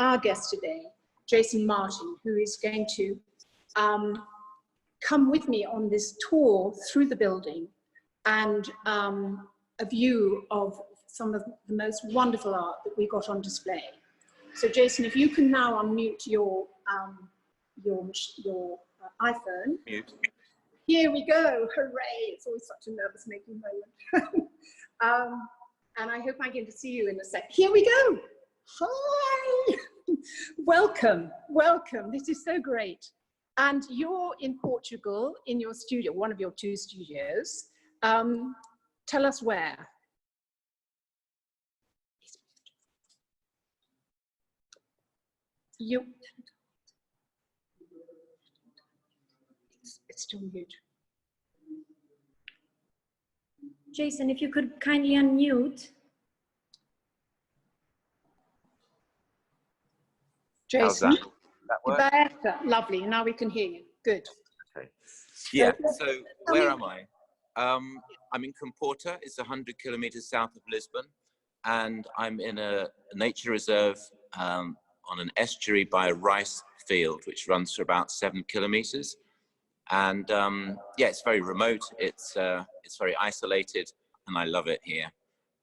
our guest today, Jason Martin, who is going to come with me on this tour through the building and a view of some of the most wonderful art that we got on display. So Jason, if you can now unmute your iPhone. Mute. Here we go, hooray. It's always such a nervous-making moment. And I hope I get to see you in a sec. Here we go. Hi. Welcome, welcome. This is so great. And you're in Portugal in your studio, one of your two studios. Tell us where. It's still mute. Jason, if you could kindly unmute. Jason, that work? Lovely. Now we can hear you. Good. Okay. Yeah. So where am I? I'm in Comporta. It's 100 kilometers south of Lisbon, and I'm in a nature reserve on an estuary by a rice field, which runs for about 7 kilometers. And yeah, it's very remote. It's very isolated, and I love it here.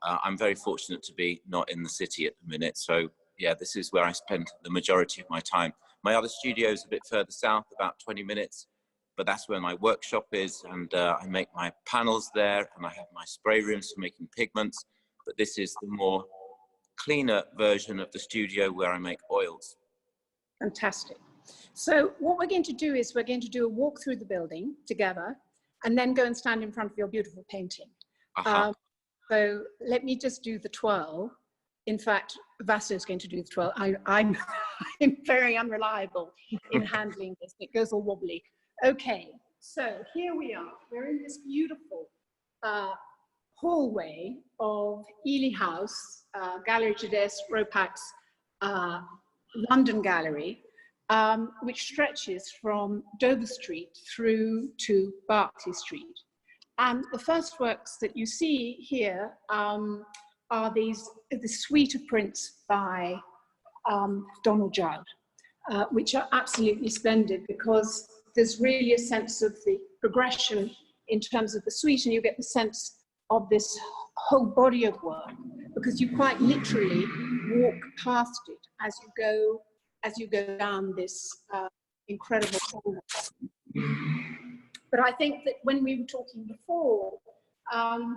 I'm very fortunate to be not in the city at the minute. So yeah, this is where I spend the majority of my time. My other studio is a bit further south, about 20 minutes, but that's where my workshop is, and I make my panels there, and I have my spray rooms for making pigments. But this is the more cleaner version of the studio where I make oils. Fantastic. So what we're going to do is we're going to do a walk through the building together and then go and stand in front of your beautiful painting. So let me just do the twirl. In fact, Vasa is going to do the twirl. I'm very unreliable in handling this. It goes all wobbly. Okay, so here we are. We're in this beautiful hallway of Ely House, Gallery Jadès Ropak's London gallery, which stretches from Dover Street through to Berkeley Street. And the first works that you see here are the suite of prints by Donald Judd, which are absolutely splendid because there's really a sense of the progression in terms of the suite, and you get the sense of this whole body of work because you quite literally walk past it as you go down this incredible hallway. But I think that when we were talking before, I'm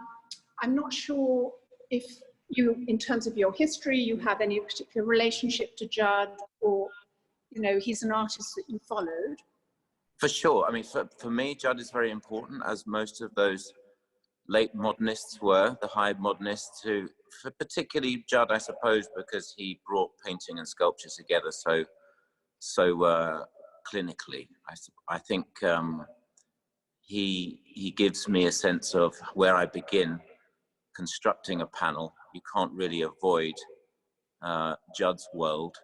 not sure if you, in terms of your history, you have any particular relationship to Judd, or, you know, he's an artist that you followed. For sure. I mean, for me, Judd is very important, as most of those late modernists were, the high modernists, who, particularly Judd, I suppose, because he brought painting and sculpture together so clinically. I think he gives me a sense of where I begin constructing a panel. You can't really avoid Judd's world.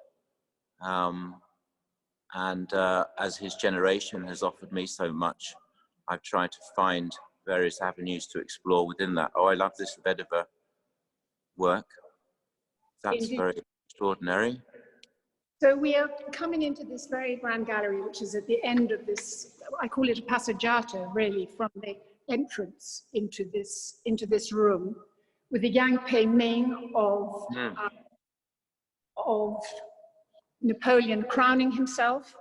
As his generation has offered me so much, I've tried to find various avenues to explore within that. Oh, I love this Vediva work. That's very extraordinary. So we are coming into this very grand gallery, which is at the end of this, I call it a passeggiata, really, from the entrance into this room, with the Yang Pei Ming of Napoleon crowning himself,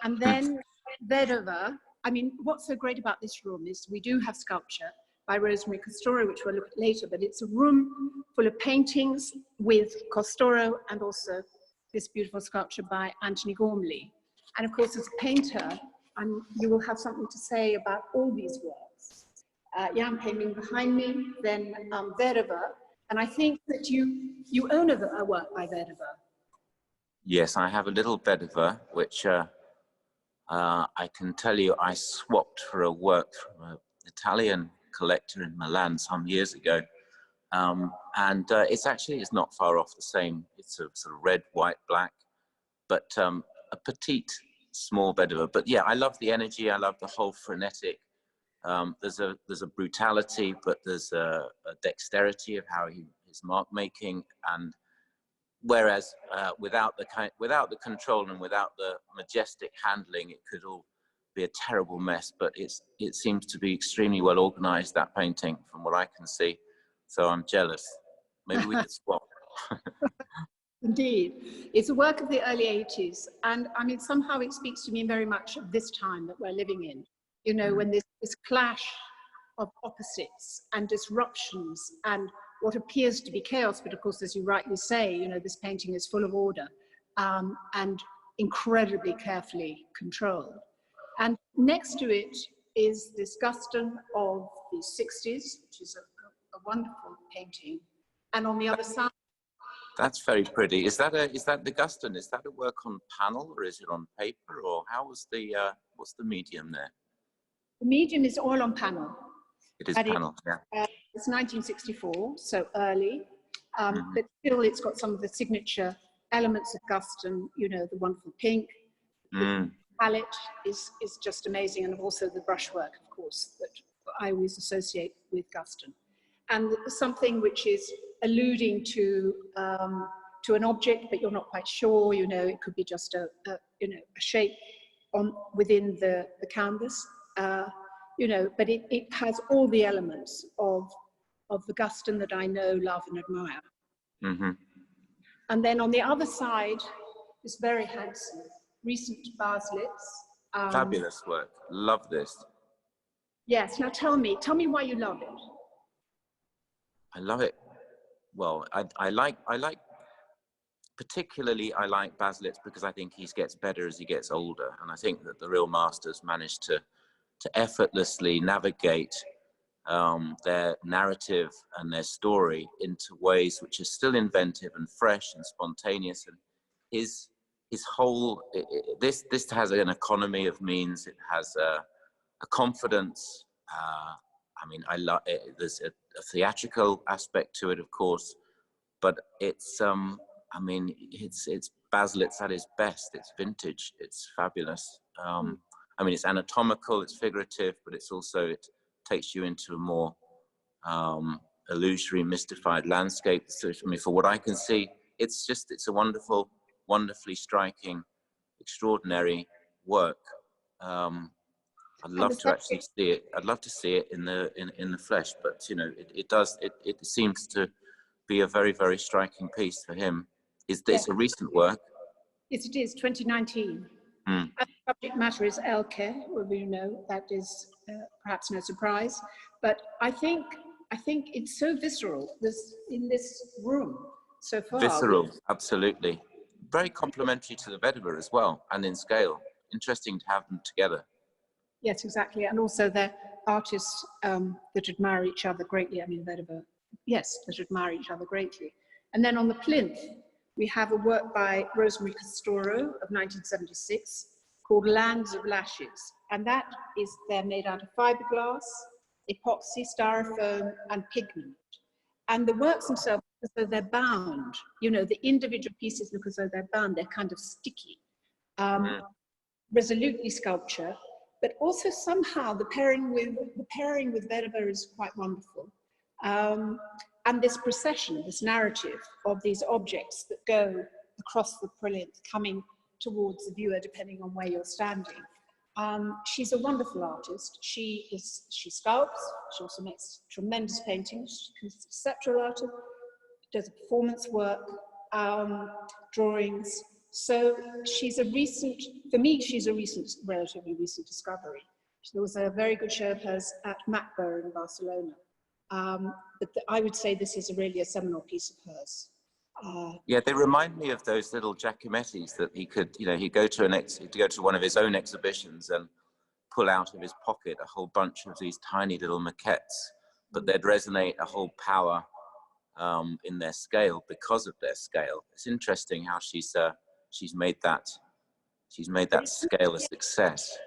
and then Vediva. I mean, what's so great about this room is we do have sculpture by Rosemary Costoro, which we'll look at later, but it's a room full of paintings with Costoro and also this beautiful sculpture by Anthony Gormley. And of course, as a painter, you will have something to say about all these works. Yang Pei Ming behind me, then Vediva, and I think that you own a work by Vediva. Yes, I have a little Vediva, which I can tell you I swapped for a work from an Italian collector in Milan some years ago. It's not far off the same. It's a sort of red, white, black, but a petite, small Vediva. But yeah, I love the energy. I love the whole frenetic. There's a brutality, but there's a dexterity of how his mark making, and whereas without the control and without the majestic handling, it could all be a terrible mess. But it seems to be extremely well organized, that painting, from what I can see. So I'm jealous. Maybe we could swap. Indeed. It's a work of the early 80s. And I mean, somehow it speaks to me very much of this time that we're living in, you know, when this clash of opposites and disruptions and what appears to be chaos. But of course, as you rightly say, you know, this painting is full of order and incredibly carefully controlled. And next to it is this Guston of the 60s, which is a wonderful painting. And on the other side, that's very pretty. Is that the Guston? Is that a work on panel, or is it on paper, or how was the what's the medium there? The medium is oil on panel. It is panel. Yeah. It's 1964, so early, but still it's got some of the signature elements of Guston. You know, the wonderful pink. The palette is just amazing, and also the brushwork, of course, that I always associate with Guston. And something which is alluding to an object, but you're not quite sure. You know, it could be just a shape within the canvas. You know, but it has all the elements of the Guston that I know, love, and admire. Mm-hmm. And then on the other side, this very handsome recent baselets. Fabulous work. Love this. Yes. Now tell me why you love it. I love it. Well, I like particularly I like baselets because I think he gets better as he gets older, and I think that the real masters managed to effortlessly navigate their narrative and their story into ways which are still inventive and fresh and spontaneous. And his whole this has an economy of means. It has a confidence. I mean, I love it. There's a theatrical aspect to it, of course, but it's I mean, it's baselets at its best. It's vintage. It's fabulous. I mean, it's anatomical, it's figurative, but it takes you into a more illusory, mystified landscape. So for me, for what I can see, it's a wonderful, wonderfully striking, extraordinary work. I'd love to actually see it. I'd love to see it in the flesh, but you know, it seems to be a very, very striking piece for him. Is this a recent work? Yes, it is, 2019. And the subject matter is Elke, well, you know, that is perhaps no surprise, but I think it's so visceral in this room so far. Visceral, absolutely. Very complementary to the Vetiver as well, and in scale. Interesting to have them together. Yes, exactly, and also they're artists that admire each other greatly. I mean, Vetiver, yes, that admire each other greatly. And then on the plinth, we have a work by Rosemary Castoro of 1976 called Lands of Lashes. And they're made out of fiberglass, epoxy, styrofoam, and pigment. And the works themselves, as though they're bound, you know, the individual pieces look as though they're bound, they're kind of sticky. Resolutely sculpture, but also somehow the pairing with Vetiver is quite wonderful. And this procession, this narrative of these objects that go across the plinth, coming towards the viewer, depending on where you're standing. She's a wonderful artist. She sculpts. She also makes tremendous paintings. She's a conceptual artist. Does performance work, drawings. So she's relatively recent discovery. There was a very good show of hers at MACBA in Barcelona. But I would say this is really a seminal piece of hers. Yeah, they remind me of those little Giacomettis that he could, you know, he'd go to one of his own exhibitions and pull out of his pocket a whole bunch of these tiny little maquettes, but they'd resonate a whole power in their scale because of their scale. It's interesting how she's made that scale a success.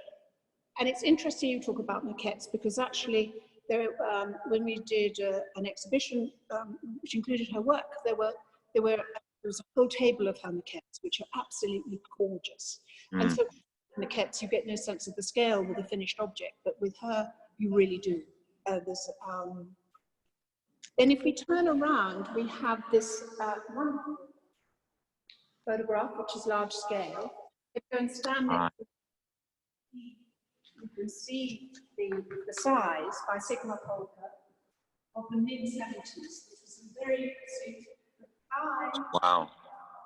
And it's interesting you talk about maquettes because actually, when we did an exhibition which included her work, there was a whole table of her maquettes, which are absolutely gorgeous. And so maquettes, you get no sense of the scale with a finished object, but with her, you really do. Then if we turn around, we have this wonderful photograph, which is large scale. If you go and stand next to it, you can see the size by Sigma Polka of the mid-70s. This is a very high. Wow.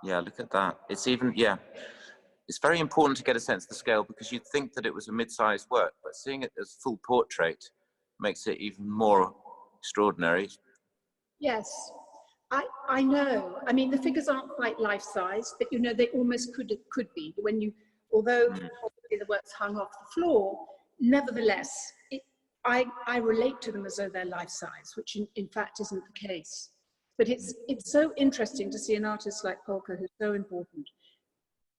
Yeah, look at that. It's even, yeah. It's very important to get a sense of the scale, because you'd think that it was a mid-sized work, but seeing it as full portrait makes it even more extraordinary. Yes, I know. I mean, the figures aren't quite life-size, but you know, they almost could be. When you, although obviously the work's hung off the floor, nevertheless, I relate to them as though they're life-size, which in fact isn't the case. But it's so interesting to see an artist like Polka, who's so important.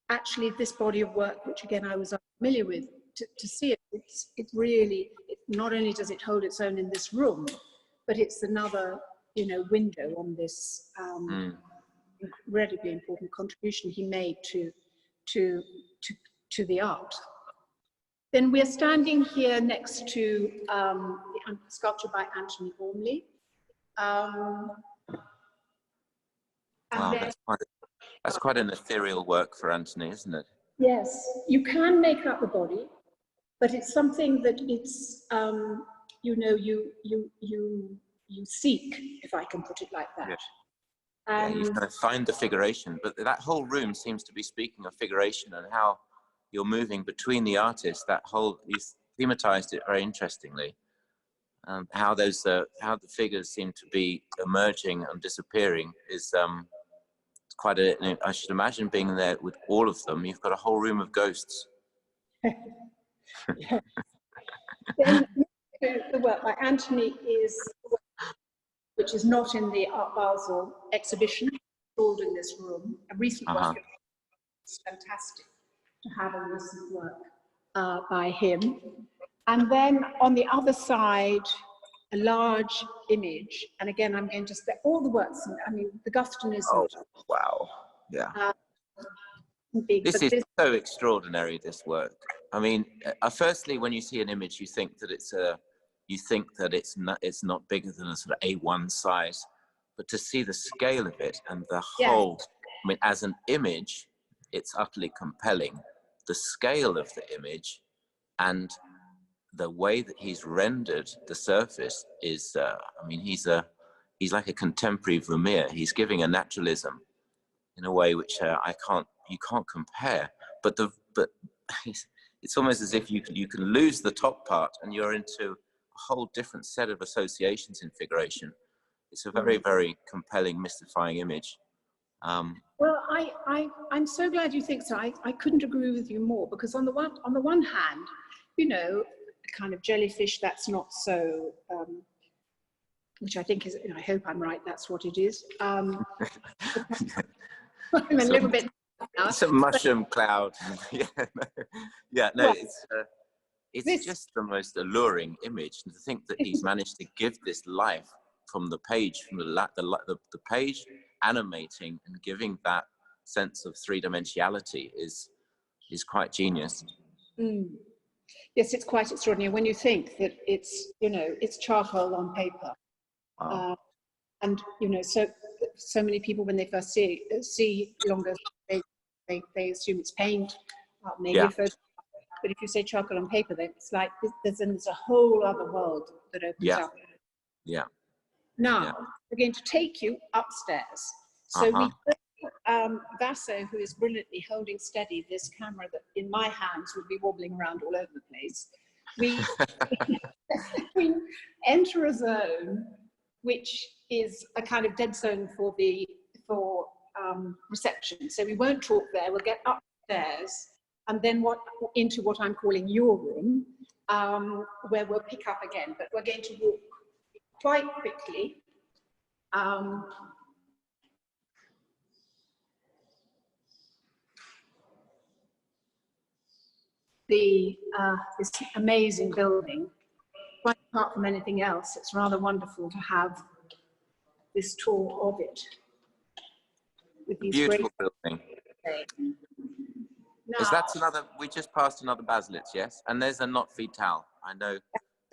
Actually, this body of work, which again I was unfamiliar with, to see it, it really, not only does it hold its own in this room, but it's another, you know, window on this incredibly important contribution he made to the art. Then we're standing here next to the sculpture by Anthony Gormley. Wow, that's quite an ethereal work for Anthony, isn't it? Yes, you can make up the body, but it's something that it's you know, you seek, if I can put it like that. Yeah, you kind of find the figuration, but that whole room seems to be speaking of figuration and how you're moving between the artists. That whole, you've thematized it very interestingly. How those how the figures seem to be emerging and disappearing is quite a, I should imagine being there with all of them, you've got a whole room of ghosts. Then the work by Anthony is, which is not in the Art Basel exhibition, installed in this room. A recent work. It's fantastic to have a recent work by him. And then on the other side, a large image. And again, I'm going to say all the works, I mean, the Guston is. Oh, wow. Yeah. Big, this is so extraordinary, this work. I mean, firstly, when you see an image, you think that it's not bigger than a sort of A1 size, but to see the scale of it and the whole, I mean, as an image, it's utterly compelling. The scale of the image and the way that he's rendered the surface is, I mean, he's like a contemporary Vermeer. He's giving a naturalism in a way which you can't compare. But it's almost as if you can lose the top part and you're into a whole different set of associations in figuration. It's a very, very compelling, mystifying image. Well, I'm so glad you think so. I couldn't agree with you more, because on the one hand, you know, a kind of jellyfish that's not so, which I think is, you know, I hope I'm right, that's what it is. I'm a little bit. It's a mushroom cloud. It's just the most alluring image, and to think that he's managed to give this life from the page, from the page animating and giving that sense of three-dimensionality is quite genius. Yes, it's quite extraordinary when you think that it's, you know, it's charcoal on paper. Wow. And you know, so many people when they first see Longo, they assume it's paint, maybe a photo. But if you say charcoal on paper, then it's like there's a whole other world that opens up. Yeah. Now we're going to take you upstairs. So we, Vaso, who is brilliantly holding steady this camera that in my hands would be wobbling around all over the place. We enter a zone which is a kind of dead zone for reception. So we won't talk there. We'll get upstairs and then into what I'm calling your room, where we'll pick up again. But we're going to walk quite quickly. This amazing building, quite apart from anything else, it's rather wonderful to have this tour of it. With these beautiful building. Now, Is that another? We just passed another Baselitz, yes, and there's a Not Vital. I know.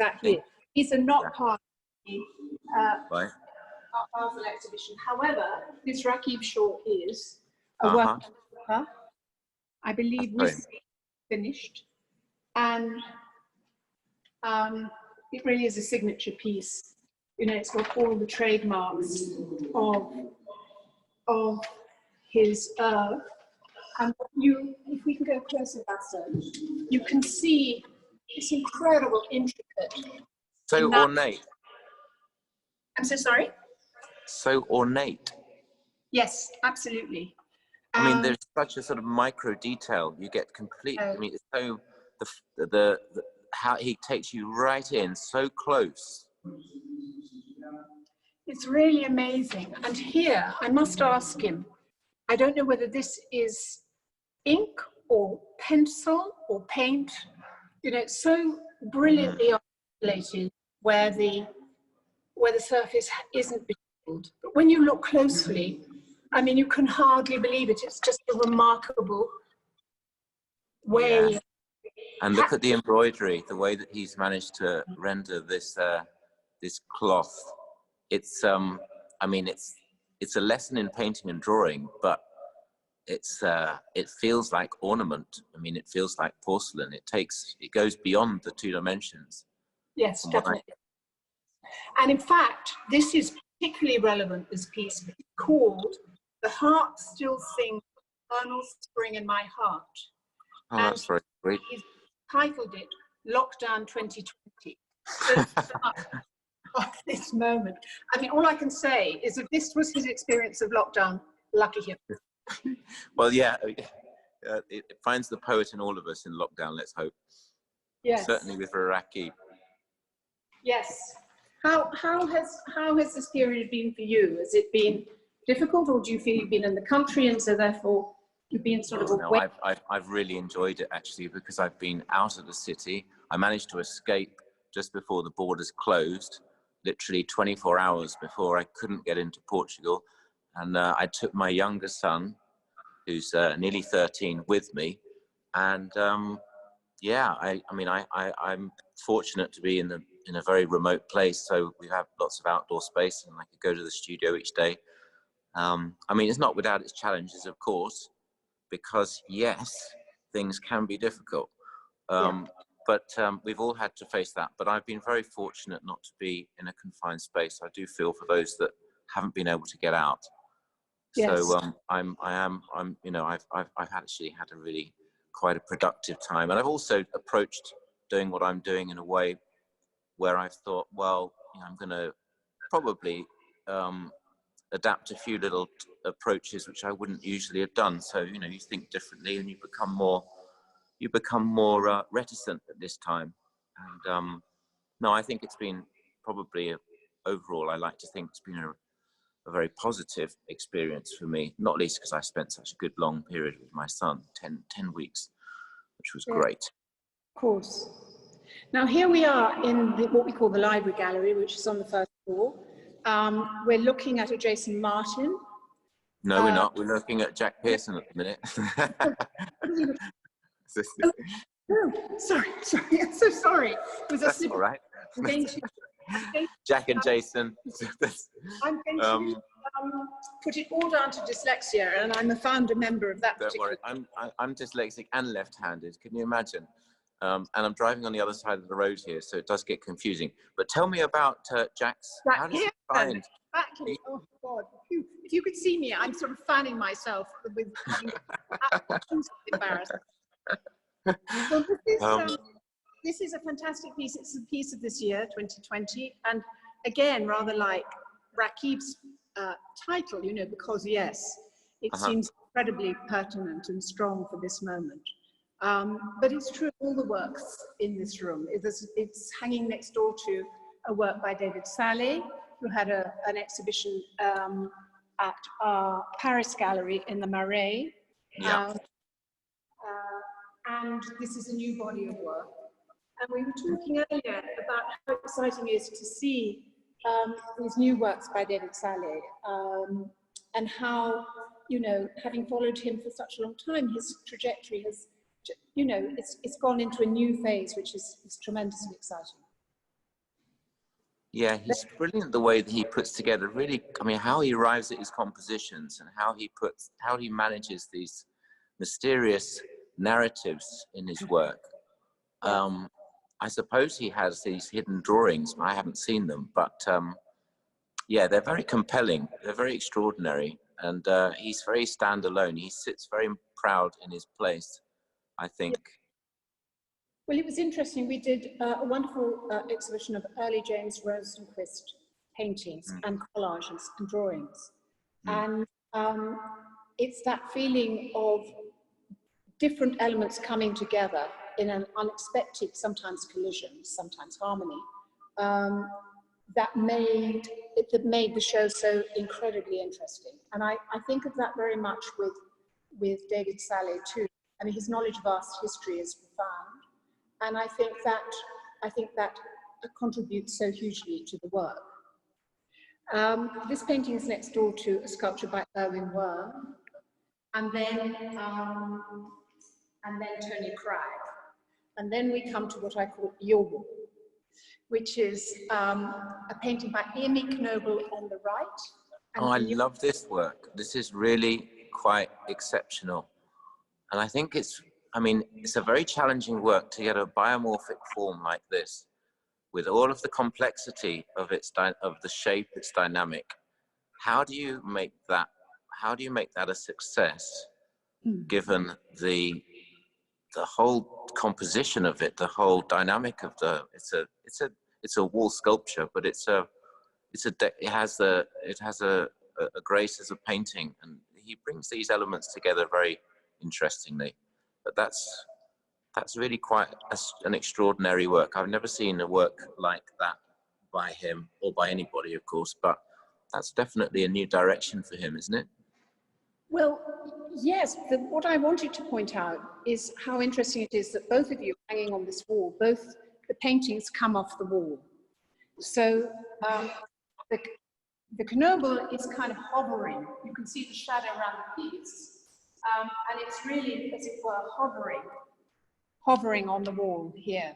Exactly. These are not part of the right. Art Basel exhibition. However, this Rakib Shaw is, a work I believe recently finished, and it really is a signature piece. You know, it's got all the trademarks of his and if we can go closer, Basso, you can see this incredible, intricate. So ornate. I'm so sorry? So ornate. Yes, absolutely. I mean, there's such a sort of micro detail. You get complete. I mean, it's so the how he takes you right in so close. It's really amazing. And here, I must ask him, I don't know whether this is ink or pencil or paint. You know, it's so brilliantly articulated where the surface isn't beveled. But when you look closely, I mean, you can hardly believe it. It's just a remarkable way. Yeah. And look at the embroidery, the way that he's managed to render this this cloth. It's I mean, it's a lesson in painting and drawing, but it feels like ornament. I mean, it feels like porcelain. It goes beyond the two dimensions. Yes, definitely. And in fact, this is particularly relevant, this piece. It's called "The Heart Still Sings Eternal Spring in My Heart." Oh, and that's very great. He's titled it Lockdown 2020. So of this moment. I mean, all I can say is if this was his experience of lockdown, lucky him. Well, yeah, it finds the poet in all of us in lockdown, let's hope. Yes. Certainly with Rakib. Yes. How has this period been for you? Has it been difficult, or do you feel you've been in the country and so therefore you've been sort of away? No, I've really enjoyed it actually, because I've been out of the city. I managed to escape just before the borders closed, literally 24 hours before I couldn't get into Portugal. And I took my younger son, who's nearly 13, with me. And yeah, I'm fortunate to be in a very remote place. So we have lots of outdoor space and I could go to the studio each day. I mean, it's not without its challenges, of course, because yes, things can be difficult. But we've all had to face that. But I've been very fortunate not to be in a confined space. I do feel for those that haven't been able to get out. Yes. So I've actually had a really quite a productive time, and I've also approached doing what I'm doing in a way where I've thought, well, you know, I'm going to probably adapt a few little approaches which I wouldn't usually have done. So you know, you think differently, and you become more reticent at this time. And no, I think it's been probably overall. I like to think it's been a very positive experience for me, not least because I spent such a good long period with my son, 10 weeks, which was great. Of course. Now here we are in what we call the library gallery, which is on the first floor. We're looking at a Jason Martin. No, we're not. We're looking at Jack Pearson at the minute. Oh, sorry, I'm so sorry. That's all right. Jack and Jason. I'm going to put it all down to dyslexia, and I'm a founder member of that. Don't worry, I'm dyslexic and left-handed. Can you imagine? And I'm driving on the other side of the road here, so it does get confusing. But tell me about Jack's. How does he find? Exactly. Oh God! If you could see me, I'm sort of fanning myself with embarrassed. Well, this is a fantastic piece. It's a piece of this year, 2020, and again, rather like Rakib's title, you know, because yes, it seems incredibly pertinent and strong for this moment. But it's true, all the works in this room. It's hanging next door to a work by David Saleh, who had an exhibition at our Paris gallery in the Marais. Yeah. And this is a new body of work. And we were talking earlier about how exciting it is to see these new works by David Saleh, and how, you know, having followed him for such a long time, his trajectory has, you know, it's gone into a new phase, which is tremendously exciting. Yeah, he's brilliant the way that he puts together really, I mean, how he arrives at his compositions and how he manages these mysterious narratives in his work. I suppose he has these hidden drawings. I haven't seen them, but yeah, they're very compelling. They're very extraordinary. And he's very standalone. He sits very proud in his place, I think. Well, it was interesting. We did a wonderful exhibition of early James Rosenquist paintings and collages and drawings. And it's that feeling of different elements coming together in an unexpected, sometimes collision, sometimes harmony, that made the show so incredibly interesting. And I think of that very much with David Saleh too. I mean, his knowledge of art history is profound, and I think that contributes so hugely to the work. This painting is next door to a sculpture by Erwin Worm, and then Tony Cragg. And then we come to what I call Your Wall, which is a painting by Amy Knoble on the right. Oh, I love this work. This is really quite exceptional. And I think it's a very challenging work to get a biomorphic form like this, with all of the complexity of the shape, its dynamic. How do you make that a success, given the whole composition of it, the whole dynamic of it's a wall sculpture, but it has a grace as a painting, and he brings these elements together very interestingly. But that's really quite an extraordinary work. I've never seen a work like that by him, or by anybody, of course, but that's definitely a new direction for him, isn't it? Well, yes, what I wanted to point out is how interesting it is that both of you are hanging on this wall. Both the paintings come off the wall. So the Knoble is kind of hovering. You can see the shadow around the piece. And it's really, as it were, hovering on the wall here.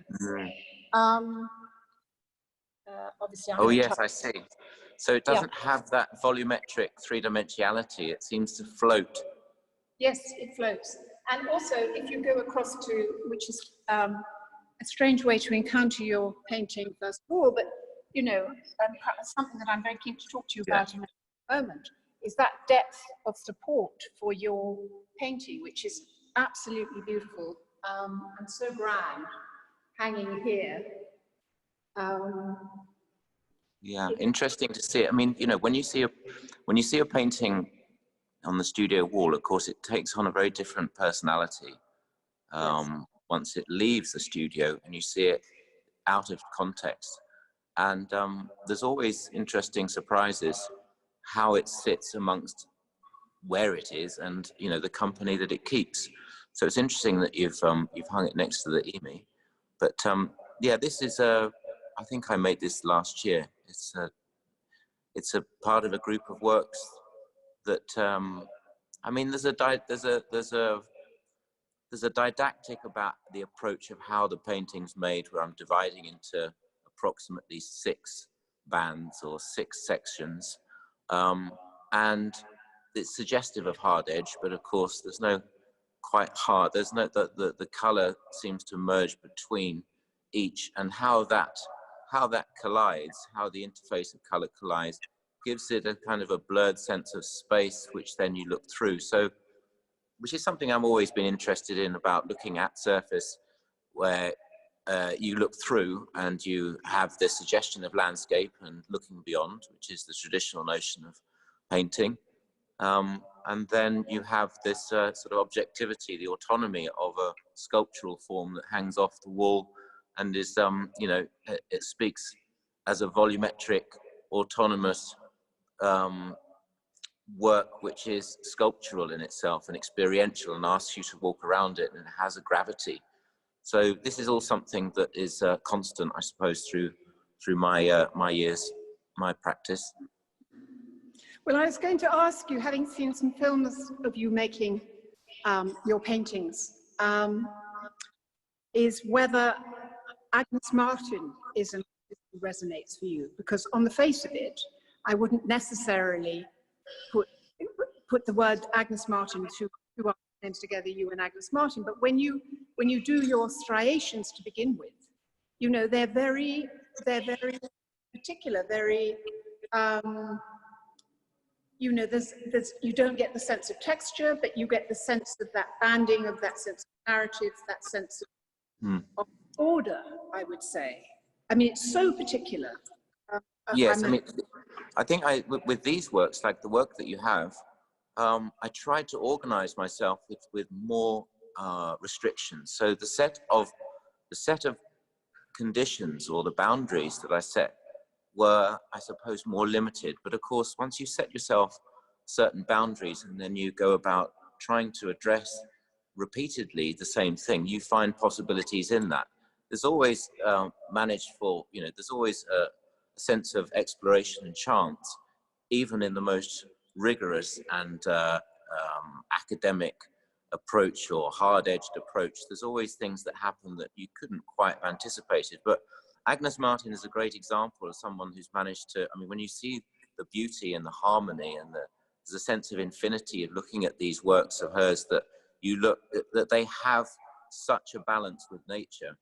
Obviously, oh yes, I see. So it doesn't have that volumetric three-dimensionality. It seems to float. Yes, it floats. And also, if you go across to, which is a strange way to encounter your painting first of all, but you know, something that I'm very keen to talk to you about in a moment, is that depth of support for your painting, which is absolutely beautiful and so grand, hanging here. Yeah, interesting to see it. I mean, you know, when you see a painting on the studio wall, of course, it takes on a very different personality once it leaves the studio and you see it out of context. And there's always interesting surprises how it sits amongst where it is and, you know, the company that it keeps. So it's interesting that you've hung it next to the Emy. But yeah, this is I think I made this last year. It's a part of a group of works that I mean, there's a didactic about the approach of how the painting's made, where I'm dividing into approximately 6 bands or 6 sections, and it's suggestive of hard edge, but of course there's no quite hard. There's no the color seems to merge between each, and how that collides, how the interface of color collides, gives it a kind of a blurred sense of space, which then you look through. So, which is something I've always been interested in, about looking at surface, where you look through and you have this suggestion of landscape and looking beyond, which is the traditional notion of painting. And then you have this sort of objectivity, the autonomy of a sculptural form that hangs off the wall and is, you know, it speaks as a volumetric, autonomous work which is sculptural in itself and experiential and asks you to walk around it, and it has a gravity. So this is all something that is constant, I suppose, through my years, my practice. Well, I was going to ask you, having seen some films of you making your paintings, is whether Agnes Martin is an resonates for you? Because on the face of it, I wouldn't necessarily put the word Agnes Martin, two names together, you and Agnes Martin, but when you do your striations to begin with, you know, they're very particular, very, you know, you don't get the sense of texture, but you get the sense of that banding, of that sense of narrative, that sense of order, I would say. I mean, it's so particular. Yes, I mean, I think with these works, like the work that you have, I tried to organize myself with more restrictions. So the set of conditions or the boundaries that I set were, I suppose, more limited. But of course, once you set yourself certain boundaries and then you go about trying to address repeatedly the same thing, you find possibilities in that. There's always managed for, you know, there's always a sense of exploration and chance, even in the most rigorous and academic approach or hard-edged approach. There's always things that happen that you couldn't quite have anticipated. But Agnes Martin is a great example of someone who's managed to, I mean, when you see the beauty and the harmony and there's a sense of infinity of looking at these works of hers, that you look, that they have such a balance with nature.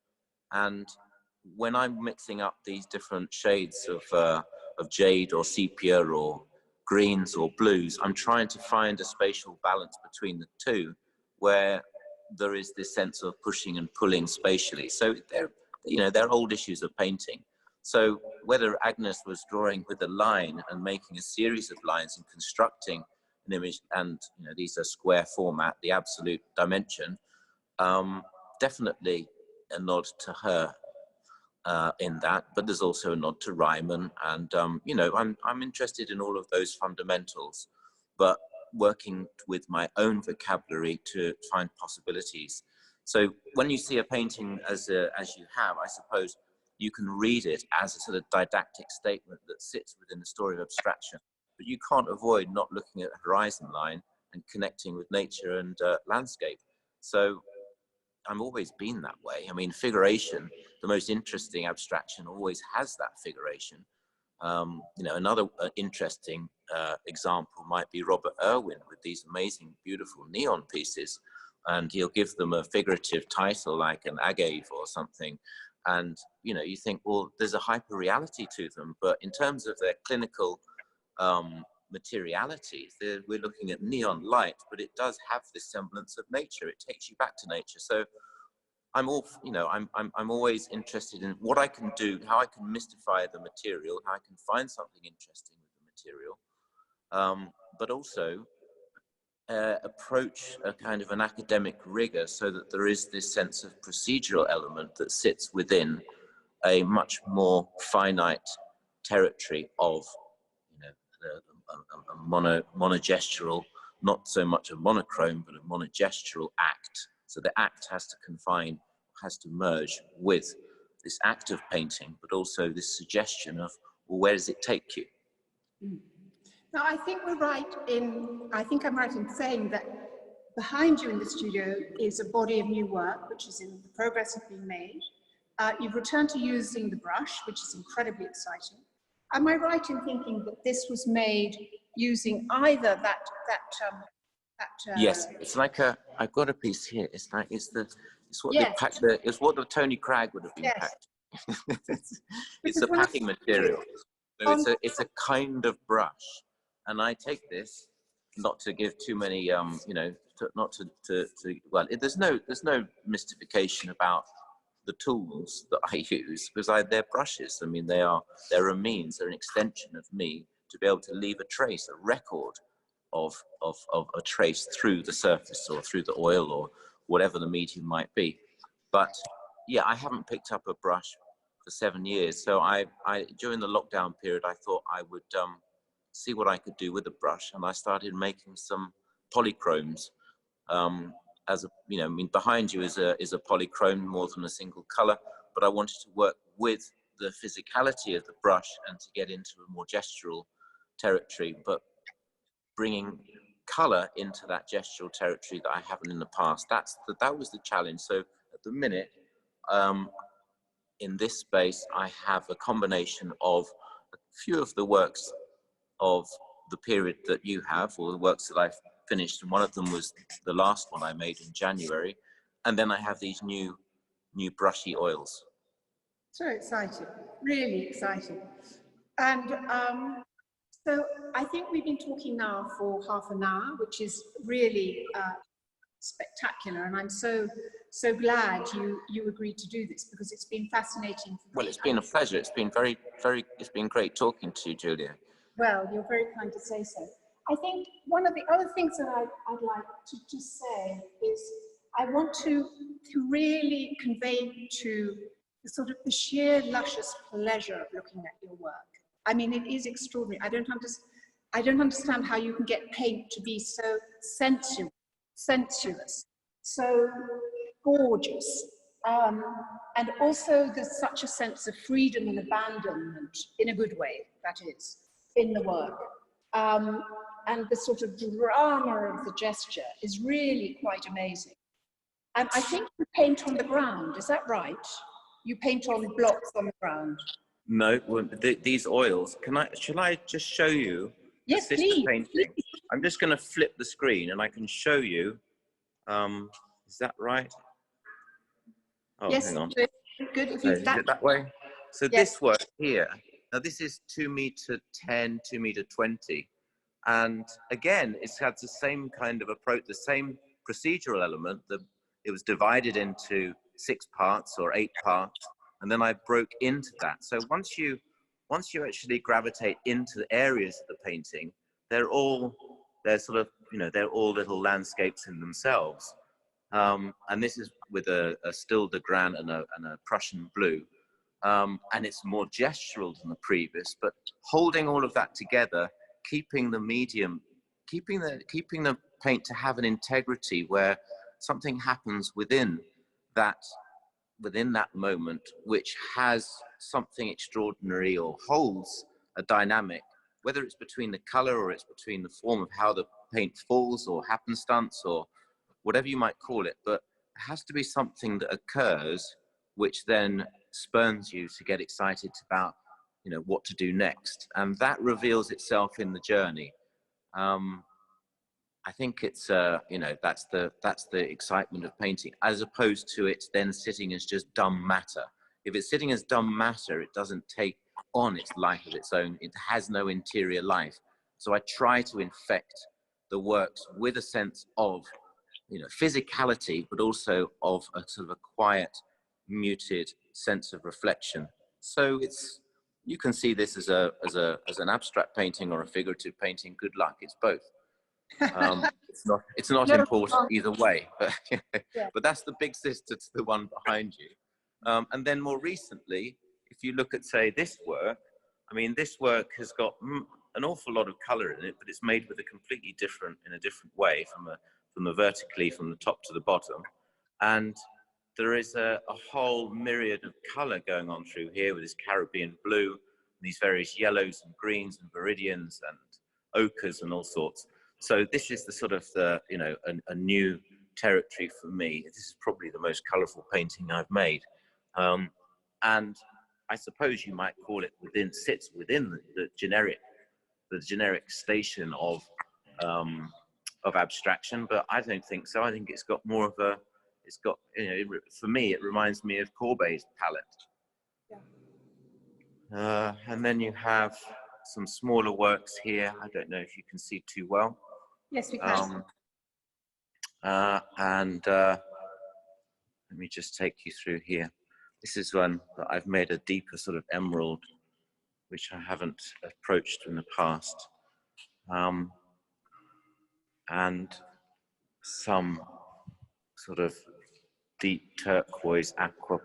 And when I'm mixing up these different shades of jade or sepia or greens or blues, I'm trying to find a spatial balance between the two, where there is this sense of pushing and pulling spatially. So they're old issues of painting. So whether Agnes was drawing with a line and making a series of lines and constructing an image, and you know, these are square format, the absolute dimension, definitely a nod to her in that, but there's also a nod to Ryman, and you know, I'm interested in all of those fundamentals, but working with my own vocabulary to find possibilities. So when you see a painting as you have, I suppose you can read it as a sort of didactic statement that sits within the story of abstraction, but you can't avoid not looking at the horizon line and connecting with nature and landscape. So I've always been that way. I mean, figuration, the most interesting abstraction, always has that figuration. You know, another interesting example might be Robert Irwin with these amazing, beautiful neon pieces, and he'll give them a figurative title like an agave or something. And, you know, you think, well, there's a hyper reality to them, but in terms of their clinical materiality, we're looking at neon light, but it does have this semblance of nature. It takes you back to nature. So I'm always interested in what I can do, how I can mystify the material, how I can find something interesting with the material, but also approach a kind of an academic rigor so that there is this sense of procedural element that sits within a much more finite territory of, you know, a monogestural, not so much a monochrome, but a monogestural act. So the act has to merge with this act of painting, but also this suggestion of, well, where does it take you? Now, I think I'm right in saying that behind you in the studio is a body of new work, which is in the progress of being made. You've returned to using the brush, which is incredibly exciting. Am I right in thinking that this was made using either yes, it's like I've got a piece here. It's like it's what yes. It's what the Tony Cragg would have been Yes. packed. It's a packing material. So it's a kind of brush, and I take this, not to give too many you know, well, there's no mystification about the tools that I use, because they're brushes. I mean, they're a means, they're an extension of me to be able to leave a trace, a record of a trace through the surface or through the oil or whatever the medium might be. But yeah, I haven't picked up a brush for 7 years. So I during the lockdown period, I thought I would see what I could do with a brush, and I started making some polychromes. As a, you know, I mean, behind you is a polychrome, more than a single color, but I wanted to work with the physicality of the brush and to get into a more gestural territory, but bringing color into that gestural territory that I haven't in the past. That was the challenge. So at the minute, in this space, I have a combination of a few of the works of the period that you have, or the works that I've finished, and one of them was the last one I made in January. And then I have these new brushy oils. So exciting, really exciting. And so I think we've been talking now for half an hour, which is really spectacular, and I'm so glad you agreed to do this, because it's been fascinating for me. Well, it's been a pleasure. It's been it's been great talking to you, Julia. Well, you're very kind to say so. I think one of the other things that I'd like to just say is I want to really convey to the sort of the sheer luscious pleasure of looking at your work. I mean, it is extraordinary. I don't understand how you can get paint to be so sensuous, so gorgeous, and also there's such a sense of freedom and abandonment, in a good way, that is, in the work. And the sort of drama of the gesture is really quite amazing. And I think you paint on the ground, is that right? You paint on blocks on the ground. No, well, these oils, shall I just show you the Yes, sister please, painting? please. I'm just going to flip the screen and I can show you. Is that right? Oh, yes, hang on. good. If So you is it that way? So yes. this work here, now this is 2m10, 2m20. And again, it's had the same kind of approach, the same procedural element. It was divided into 6 parts or 8 parts, and then I broke into that. So once you actually gravitate into the areas of the painting, they're all little landscapes in themselves. And this is with a Still de Gran and a Prussian blue. And it's more gestural than the previous, but holding all of that together, keeping the medium, keeping the paint to have an integrity where something happens within that moment, which has something extraordinary or holds a dynamic, whether it's between the color or it's between the form of how the paint falls or happenstance or whatever you might call it, but it has to be something that occurs which then spurns you to get excited about, what to do next. And that reveals itself in the journey. I think it's, that's the excitement of painting, as opposed to it then sitting as just dumb matter. If it's sitting as dumb matter, it doesn't take on its life of its own. It has no interior life. So I try to infect the works with a sense of, physicality, but also of a sort of a quiet, muted sense of reflection. So you can see this as an abstract painting or a figurative painting. Good luck, it's both. It's not important either way, but Yeah. but that's the big sister to the one behind you. And then more recently, if you look at, say, this work, I mean, this work has got an awful lot of color in it, but it's made with in a different way, from the vertically, from the top to the bottom. And there is a whole myriad of color going on through here with this Caribbean blue, these various yellows and greens and viridians and ochres and all sorts. So this is the sort of a new territory for me. This is probably the most colorful painting I've made. And I suppose you might call it sits within the generic station of abstraction, but I don't think so. I think it's got more of for me, it reminds me of Courbet's palette. Yeah. And then you have some smaller works here. I don't know if you can see too well. Yes, we can. Let me just take you through here. This is one that I've made a deeper sort of emerald, which I haven't approached in the past. And some sort of deep turquoise aqua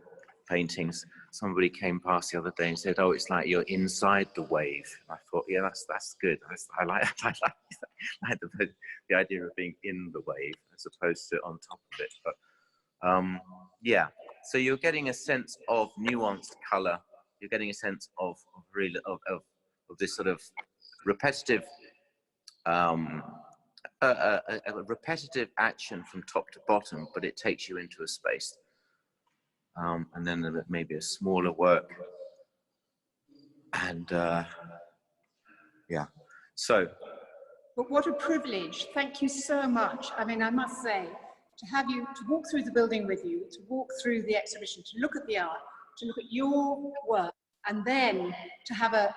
paintings. Somebody came past the other day and said, "Oh, it's like you're inside the wave." I thought, yeah, that's good. I like the idea of being in the wave as opposed to on top of it. But yeah, so you're getting a sense of nuanced color. You're getting a sense of this sort of repetitive a repetitive action from top to bottom, but it takes you into a space. and then maybe a smaller work. And yeah, so. But what a privilege. Thank you so much. I mean, I must say, to have you, to walk through the building with you, to walk through the exhibition, to look at the art, to look at your work, and then to have a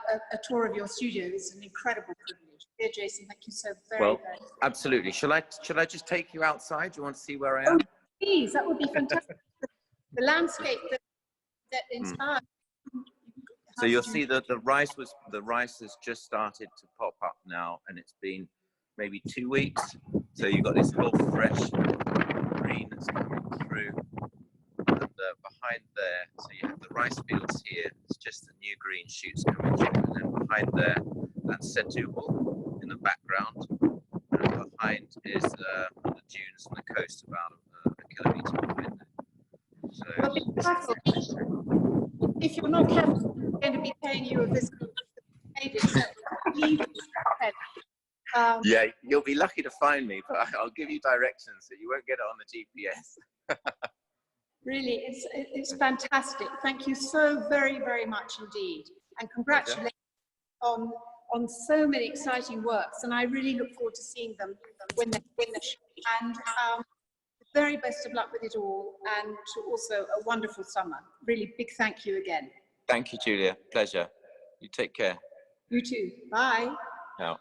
tour of your studio is an incredible privilege. Dear Jason, thank you so very much. Absolutely. Shall I just take you outside? Do you want to see where I am? Oh, please, that would be fantastic. The landscape that inspired. So you'll see that the rice has just started to pop up now, and it's been maybe 2 weeks. So you've got this whole fresh green that's coming through. And behind there, so you have the rice fields here. It's just the new green shoots coming through, and then behind there, that's Setúbal in the background, and behind is the dunes on the coast about a kilometre behind there. So. Well, be careful. If you're not careful, I'm going to be paying you a visit. Yeah, you'll be lucky to find me, but I'll give you directions, so you won't get it on the GPS. Really, it's fantastic. Thank you so very, very much indeed. And congratulations on so many exciting works. And I really look forward to seeing them when they're finished. And the very best of luck with it all, and also a wonderful summer. Really big thank you again. Thank you, Julia. Pleasure. You take care. You too. Bye. Ciao.